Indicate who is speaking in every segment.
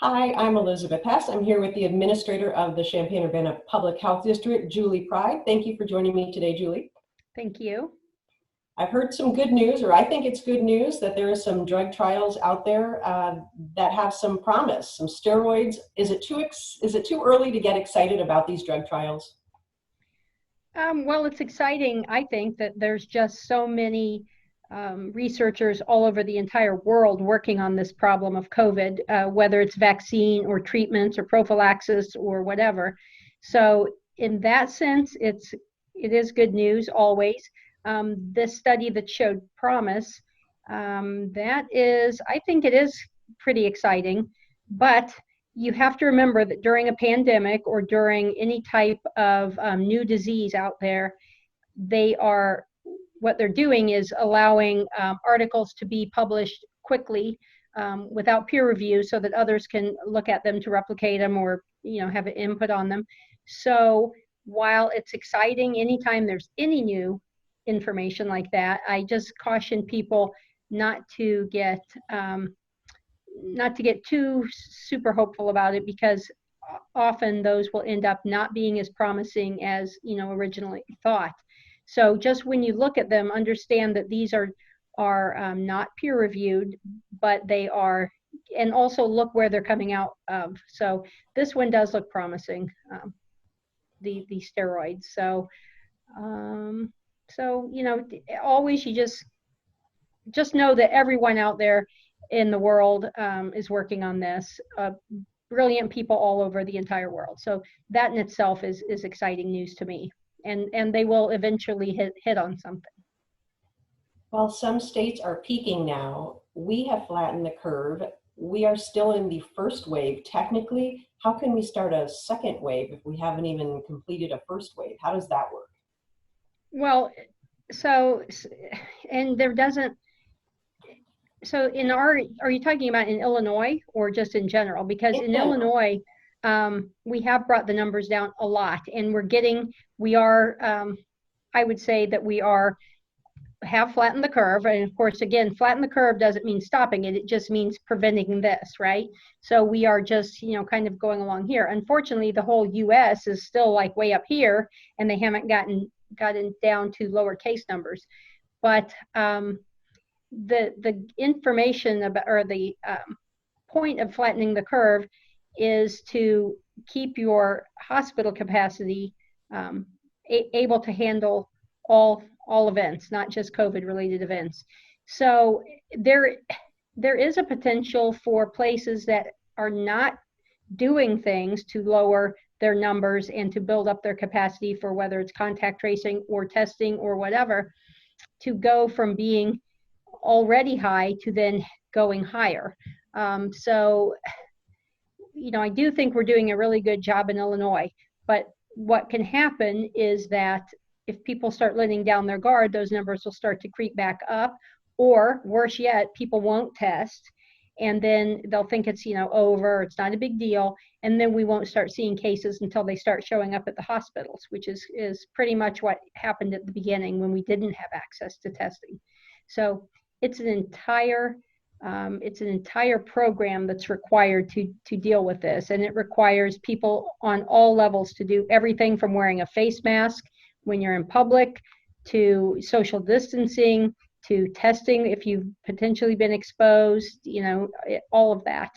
Speaker 1: Hi, I'm Elizabeth Hess. I'm here with the administrator of the Champaign-Urbana Public Health District, Julie Pryde. Thank you for joining me today, Julie.
Speaker 2: Thank you.
Speaker 1: I've heard some good news, or I think it's good news, that there are some drug trials out there that have some promise, some steroids. Is it too early to get excited about these drug trials?
Speaker 2: Well, it's exciting, I think, that there's just so many researchers all over the entire world working on this problem of COVID, whether it's vaccine or treatments or prophylaxis or whatever. So in that sense, it is good news always. This study that showed promise, I think it is pretty exciting, but you have to remember that during a pandemic or during any type of new disease out there, what they're doing is allowing articles to be published quickly without peer review so that others can look at them to replicate them or have an input on them. So while it's exciting anytime there's any new information like that, I just caution people not to get too super hopeful about it, because often those will end up not being as promising as originally thought. So just when you look at them, understand that these are not peer reviewed, but they are, and also look where they're coming out of. So this one does look promising, the steroids. So always you just know that everyone out there in the world is working on this. Brilliant people all over the entire world. So that in itself is exciting news to me. And they will eventually hit on something.
Speaker 1: Well, some states are peaking now. We have flattened the curve. We are still in the first wave. Technically, how can we start a second wave if we haven't even completed a first wave? How does that work?
Speaker 2: Well, are you talking about in Illinois or just in general? Because in Illinois, we have brought the numbers down a lot, and I would say that we have flattened the curve. And of course, again, flatten the curve doesn't mean stopping it. It just means preventing this, right? So we are just, kind of going along here. Unfortunately, the whole US is still like way up here, and they haven't gotten down to lower case numbers. But the information about, or the point of flattening the curve is to keep your hospital capacity able to handle all events, not just COVID related events. So there is a potential for places that are not doing things to lower their numbers and to build up their capacity for whether it's contact tracing or testing or whatever, to go from being already high to then going higher. So I do think we're doing a really good job in Illinois, but what can happen is that if people start letting down their guard, those numbers will start to creep back up, or worse yet, people won't test, and then they'll think it's over, it's not a big deal, and then we won't start seeing cases until they start showing up at the hospitals, which is pretty much what happened at the beginning when we didn't have access to testing. So it's an entire program that's required to deal with this, and it requires people on all levels to do everything from wearing a face mask when you're in public, to social distancing, to testing if you've potentially been exposed, all of that.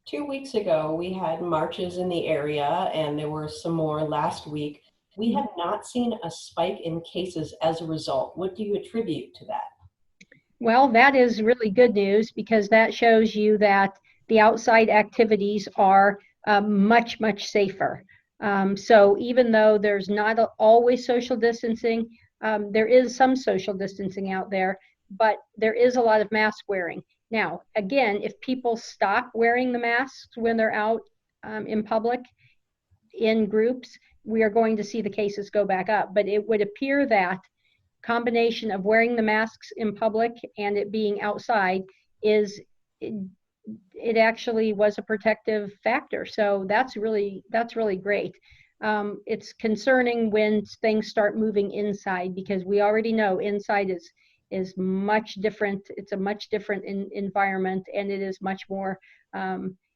Speaker 1: 2 weeks ago, we had marches in the area, and there were some more last week. We have not seen a spike in cases as a result. What do you attribute to that?
Speaker 2: Well, that is really good news, because that shows you that the outside activities are much, much safer. So even though there's not always social distancing, there is some social distancing out there, but there is a lot of mask wearing. Now, again, if people stop wearing the masks when they're out in public, in groups, we are going to see the cases go back up. But it would appear that combination of wearing the masks in public and it being outside it actually was a protective factor. So that's really great. It's concerning when things start moving inside, because we already know inside is much different. It's a much different environment, and it is much more,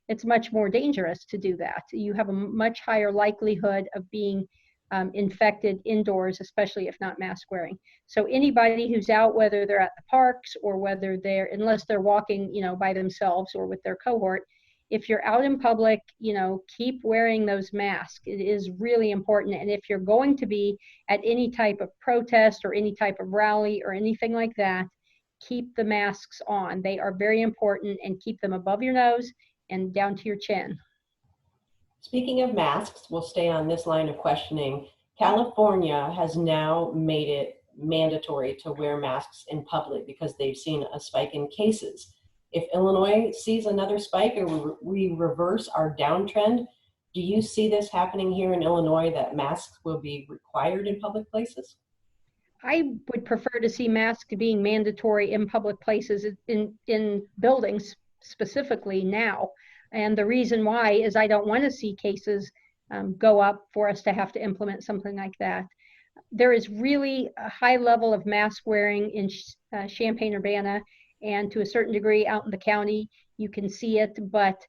Speaker 2: it's much more dangerous to do that. You have a much higher likelihood of being infected indoors, especially if not mask wearing. So anybody who's out, whether they're at the parks or whether they're, unless they're walking, by themselves or with their cohort, if you're out in public, keep wearing those masks. It is really important. And if you're going to be at any type of protest or any type of rally or anything like that, keep the masks on. They are very important, and keep them above your nose and down to your chin.
Speaker 1: Speaking of masks, we'll stay on this line of questioning. California has now made it mandatory to wear masks in public because they've seen a spike in cases. If Illinois sees another spike or we reverse our downtrend, do you see this happening here in Illinois, that masks will be required in public places?
Speaker 2: I would prefer to see masks being mandatory in public places, in buildings specifically now. And the reason why is I don't want to see cases go up for us to have to implement something like that. There is really a high level of mask wearing in Champaign-Urbana, and to a certain degree out in the county, you can see it. But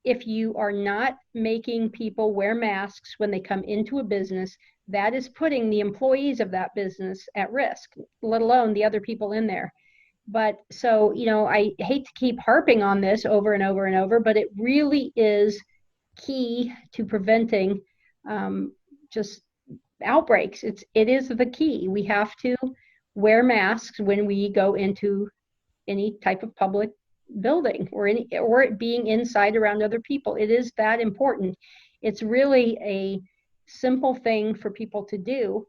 Speaker 2: if you are not making people wear masks when they come into a business, that is putting the employees of that business at risk, let alone the other people in there. But so, I hate to keep harping on this over and over and over, but it really is key to preventing just outbreaks. It is the key. We have to wear masks when we go into any type of public building or being inside around other people. It is that important. It's really a simple thing for people to do.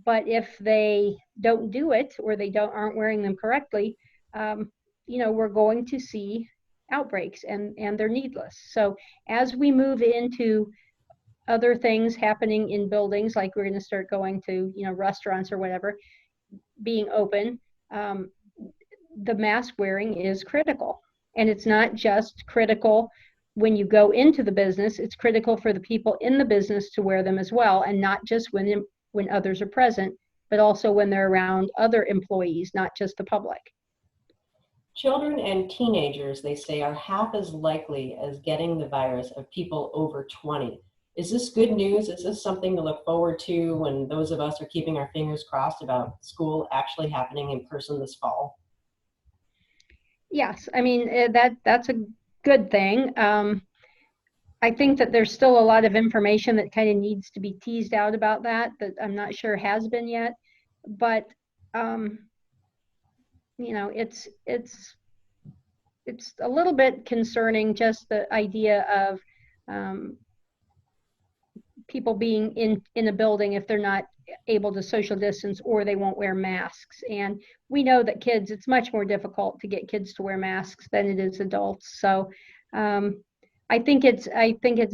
Speaker 2: But if they don't do it, or they aren't wearing them correctly, we're going to see outbreaks, and they're needless. So as we move into other things happening in buildings, like we're going to start going to, restaurants or whatever, being open, the mask wearing is critical. And it's not just critical when you go into the business, it's critical for the people in the business to wear them as well, and not just when others are present, but also when they're around other employees, not just the public.
Speaker 1: Children and teenagers, they say, are half as likely as getting the virus of people over 20. Is this good news? Is this something to look forward to when those of us are keeping our fingers crossed about school actually happening in person this fall?
Speaker 2: Yes, I mean, that's a good thing. I think that there's still a lot of information that kind of needs to be teased out about that I'm not sure has been yet. But it's a little bit concerning, just the idea of people being in a building if they're not able to social distance, or they won't wear masks. And we know that kids, it's much more difficult to get kids to wear masks than it is adults. So I think it's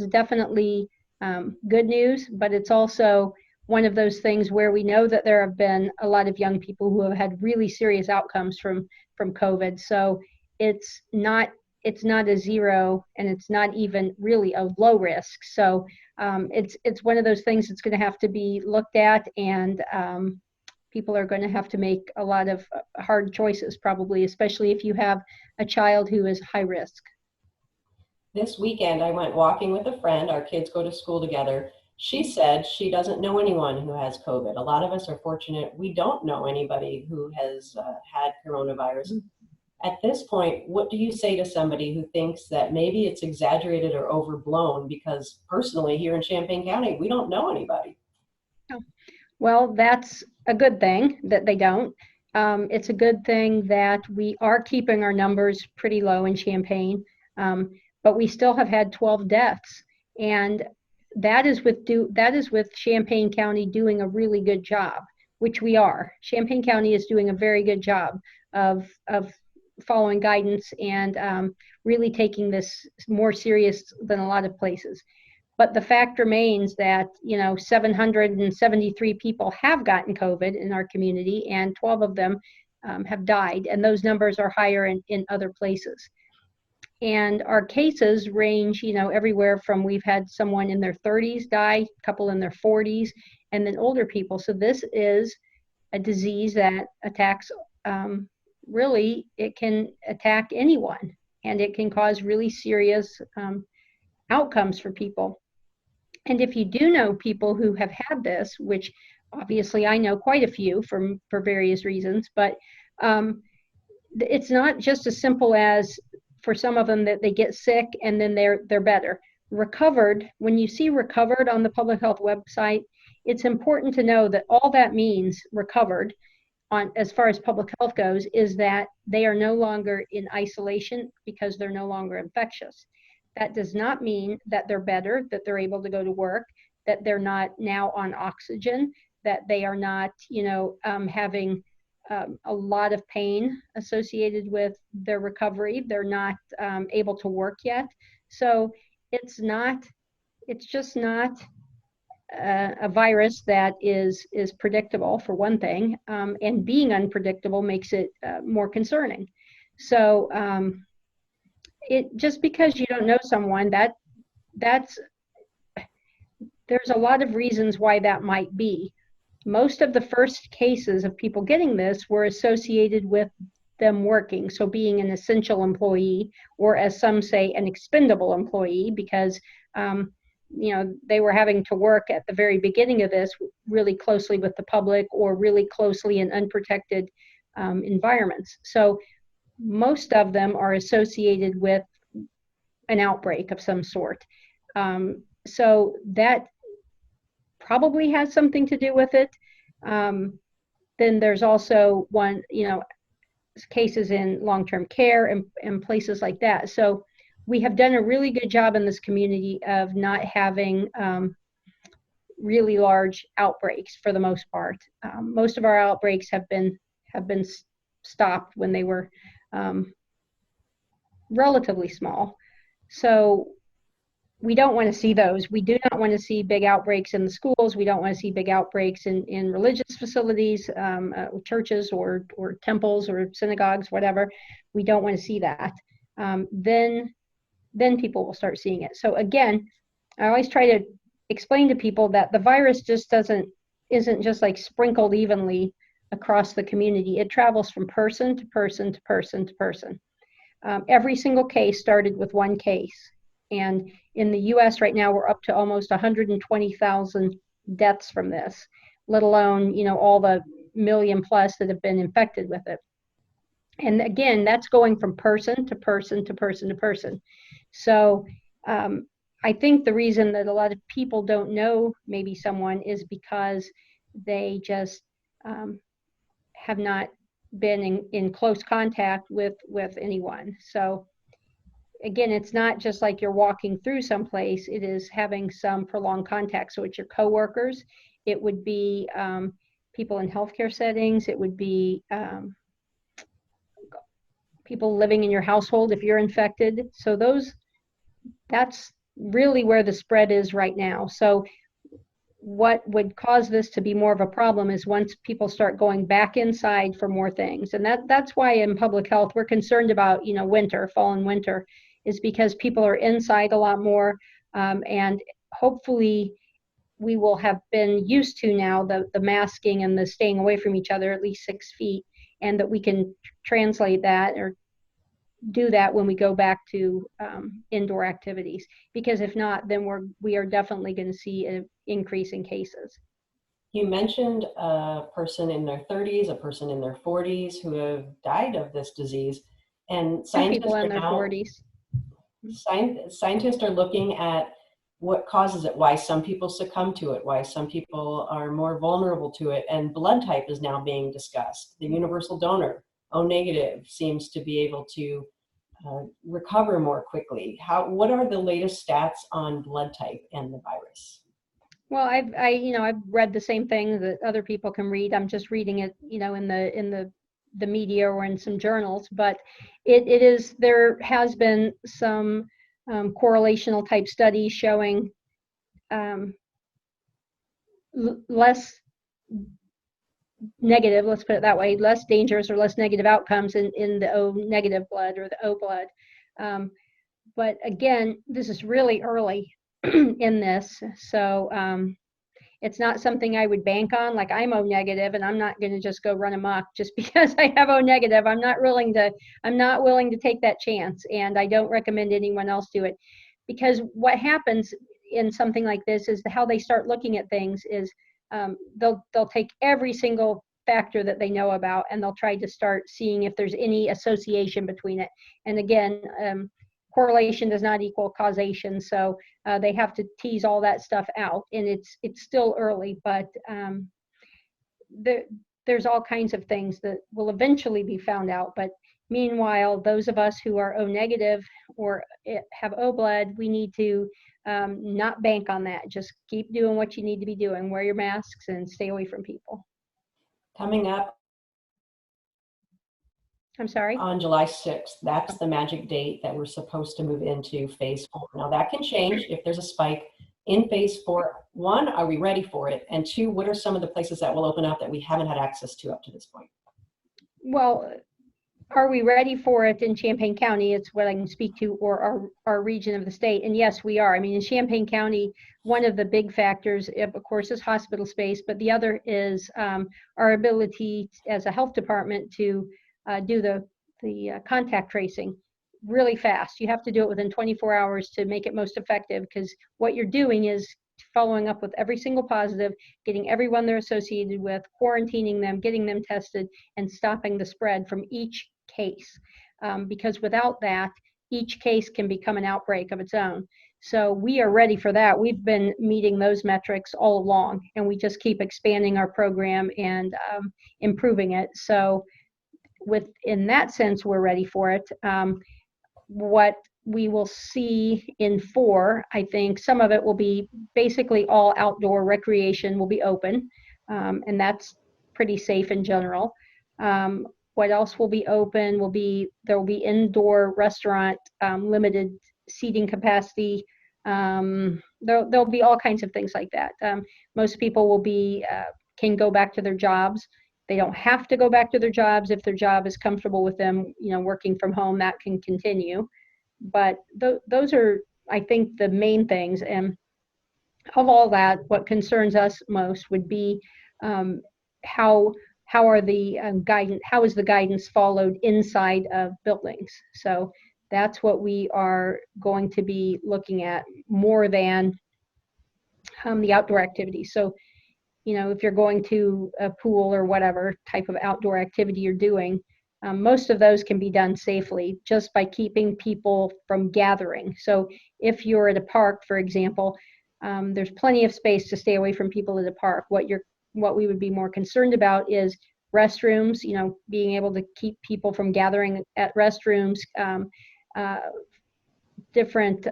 Speaker 2: definitely good news, but it's also one of those things where we know that there have been a lot of young people who have had really serious outcomes from COVID. So it's not a zero, and it's not even really a low risk. So it's one of those things that's going to have to be looked at, and people are going to have to make a lot of hard choices, probably, especially if you have a child who is high risk.
Speaker 1: This weekend, I went walking with a friend. Our kids go to school together. She said she doesn't know anyone who has COVID. A lot of us are fortunate. We don't know anybody who has had coronavirus. At this point, what do you say to somebody who thinks that maybe it's exaggerated or overblown? Because personally, here in Champaign County, we don't know anybody.
Speaker 2: Well, that's a good thing that they don't. It's a good thing that we are keeping our numbers pretty low in Champaign, but we still have had 12 deaths, and that is with Champaign County doing a really good job, which we are. Champaign County is doing a very good job of following guidance and really taking this more serious than a lot of places. But the fact remains that 773 people have gotten COVID in our community, and 12 of them have died, and those numbers are higher in other places. And our cases range, everywhere from, we've had someone in their 30s die, a couple in their 40s, and then older people. So this is a disease that attacks, really, it can attack anyone, and it can cause really serious outcomes for people. And if you do know people who have had this, which obviously I know quite a few for various reasons, but it's not just as simple as, for some of them, that they get sick and then they're better. Recovered, when you see recovered on the public health website, it's important to know that all that means, recovered, on as far as public health goes, is that they are no longer in isolation because they're no longer infectious. That does not mean that they're better, that they're able to go to work, that they're not now on oxygen, that they are not, having a lot of pain associated with their recovery. They're not able to work yet. So it's just not a virus that is predictable, for one thing, and being unpredictable makes it more concerning. So it just because you don't know someone, there's a lot of reasons why that might be. Most of the first cases of people getting this were associated with them working, so being an essential employee, or as some say, an expendable employee, because they were having to work at the very beginning of this really closely with the public, or really closely in unprotected environments. So most of them are associated with an outbreak of some sort. So that probably has something to do with it. Then there's also cases in long-term care and places like that. So we have done a really good job in this community of not having really large outbreaks for the most part. Most of our outbreaks have been stopped when they were relatively small. So we don't want to see those. We do not want to see big outbreaks in the schools. We don't want to see big outbreaks in religious facilities, churches or temples or synagogues, whatever. We don't want to see that. Then people will start seeing it. So again, I always try to explain to people that the virus just isn't just like sprinkled evenly across the community. It travels from person to person to person to person. Every single case started with one case. And in the US right now, we're up to almost 120,000 deaths from this, let alone, all the million plus that have been infected with it. And again, that's going from person to person to person to person. So I think the reason that a lot of people don't know maybe someone is because they just have not been in close contact with anyone. So again, it's not just like you're walking through someplace, it is having some prolonged contact. So it's your coworkers, it would be people in healthcare settings, it would be people living in your household if you're infected. So that's really where the spread is right now. So what would cause this to be more of a problem is once people start going back inside for more things. And that's why in public health, we're concerned about, fall and winter, is because people are inside a lot more. And hopefully we will have been used to now the masking and the staying away from each other at least 6 feet, and that we can translate that or do that when we go back to indoor activities. Because if not, then we are definitely going to see an increase in cases.
Speaker 1: You mentioned a person in their 30s, a person in their 40s who have died of this disease, and
Speaker 2: People in their 40s.
Speaker 1: Scientists are looking at what causes it, why some people succumb to it, why some people are more vulnerable to it, and blood type is now being discussed. The universal donor, O negative, seems to be able to recover more quickly. What are the latest stats on blood type and the virus?
Speaker 2: Well, I've read the same thing that other people can read. I'm just reading it, in the media or in some journals. But there has been some correlational type studies showing less negative, let's put it that way, less dangerous or less negative outcomes in the O negative blood or the O blood. But again, this is really early in this. So It's not something I would bank on. Like, I'm O negative, and I'm not going to just go run amok just because I have O negative. I'm not willing to take that chance, and I don't recommend anyone else do it, because what happens in something like this is how they start looking at things is they'll take every single factor that they know about, and they'll try to start seeing if there's any association between it. And again, correlation does not equal causation, so they have to tease all that stuff out. And it's still early, but there's all kinds of things that will eventually be found out. But meanwhile, those of us who are O negative or have O blood, we need to not bank on that. Just keep doing what you need to be doing. Wear your masks and stay away from people.
Speaker 1: Coming up
Speaker 2: I'm sorry?
Speaker 1: on July 6th, that's the magic date that we're supposed to move into phase 4. Now that can change if there's a spike in phase 4. 1, are we ready for it? And 2, what are some of the places that will open up that we haven't had access to up to this point?
Speaker 2: Well, are we ready for it in Champaign County? It's what I can speak to, or our region of the state. And yes, we are. I mean, in Champaign County, one of the big factors, of course, is hospital space, but the other is our ability as a health department to do the contact tracing really fast. You have to do it within 24 hours to make it most effective, because what you're doing is following up with every single positive, getting everyone they're associated with, quarantining them, getting them tested, and stopping the spread from each case. Because without that, each case can become an outbreak of its own. So we are ready for that. We've been meeting those metrics all along, and we just keep expanding our program and improving it. So in that sense, we're ready for it. What we will see in 4, I think some of it will be basically all outdoor recreation will be open, and that's pretty safe in general. What else will be open there will be indoor restaurant, limited seating capacity. There'll be all kinds of things like that. Most people will can go back to their jobs. They don't have to go back to their jobs. If their job is comfortable with them, working from home, that can continue. But those are, I think, the main things. And of all that, what concerns us most would be how is the guidance followed inside of buildings. So that's what we are going to be looking at more than the outdoor activities. So if you're going to a pool or whatever type of outdoor activity you're doing, most of those can be done safely just by keeping people from gathering. So if you're at a park, for example, there's plenty of space to stay away from people at a park. What we would be more concerned about is restrooms, being able to keep people from gathering at restrooms, different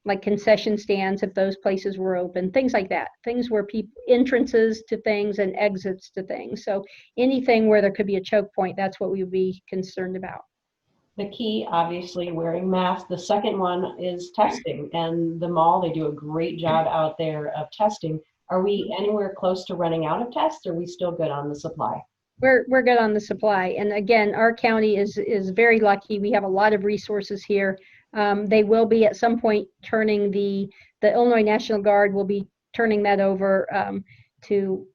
Speaker 2: like concession stands, if those places were open, things like that, things where entrances to things and exits to things. So anything where there could be a choke point, that's what we would be concerned about.
Speaker 1: The key, obviously, wearing masks. The second one is testing, and the mall, they do a great job out there of testing. Are we anywhere close to running out of tests, or are we still good on the supply?
Speaker 2: We're good on the supply. And again, our county is very lucky. We have a lot of resources here. They will be at some point turning the Illinois National Guard will be turning that over to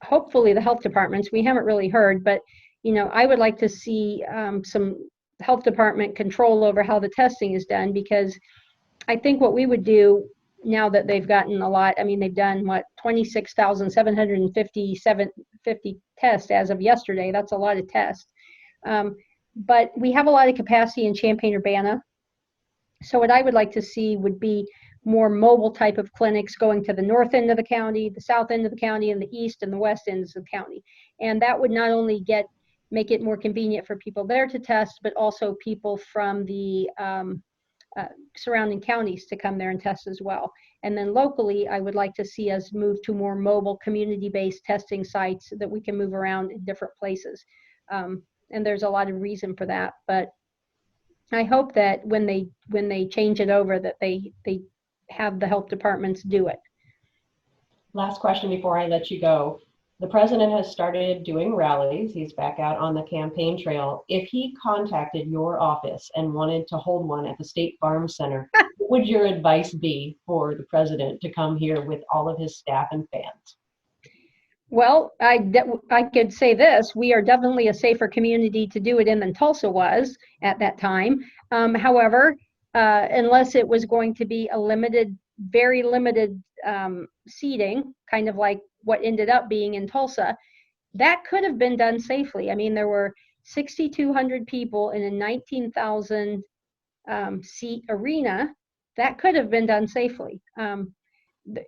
Speaker 2: hopefully the health departments. We haven't really heard, but I would like to see some health department control over how the testing is done, because I think what we would do now that they've gotten a lot, I mean, they've done 26,750 tests as of yesterday. That's a lot of tests. But we have a lot of capacity in Champaign-Urbana. So what I would like to see would be more mobile type of clinics going to the north end of the county, the south end of the county, and the east and the west ends of the county. And that would not only make it more convenient for people there to test, but also people from the surrounding counties to come there and test as well. And then locally, I would like to see us move to more mobile community-based testing sites that we can move around in different places. And there's a lot of reason for that, but I hope that when they change it over, that they have the health departments do it.
Speaker 1: Last question before I let you go. The president has started doing rallies. He's back out on the campaign trail. If he contacted your office and wanted to hold one at the State Farm Center, would your advice be for the president to come here with all of his staff and fans?
Speaker 2: Well, I could say this: we are definitely a safer community to do it in than Tulsa was at that time. However, unless it was going to be a limited, very limited seating, kind of like what ended up being in Tulsa, that could have been done safely. I mean, there were 6,200 people in a 19,000 seat arena. That could have been done safely.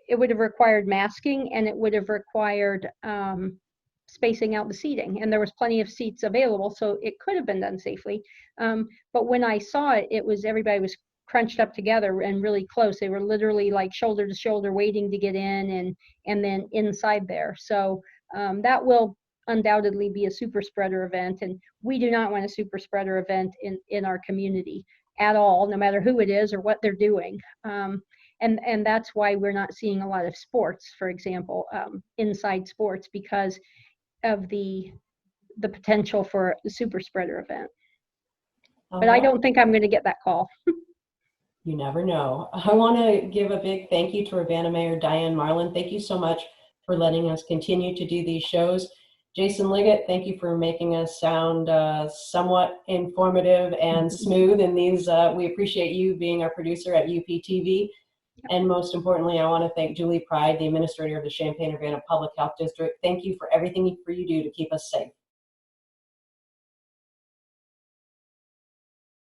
Speaker 2: It would have required masking, and it would have required spacing out the seating, and there was plenty of seats available, so it could have been done safely. But when I saw it, everybody was crunched up together and really close. They were literally like shoulder to shoulder waiting to get in, and then inside there. So that will undoubtedly be a super spreader event, and we do not want a super spreader event in our community at all, no matter who it is or what they're doing. And that's why we're not seeing a lot of sports, for example, inside sports, because of the potential for a super spreader event. But I don't think I'm going to get that call.
Speaker 1: You never know. I want to give a big thank you to Urbana Mayor Diane Marlin. Thank you so much for letting us continue to do these shows. Jason Liggett, thank you for making us sound somewhat informative and smooth in these. We appreciate you being our producer at UPTV. And most importantly, I want to thank Julie Pryde, the administrator of the Champaign-Urbana Public Health District. Thank you for everything you do to keep us safe.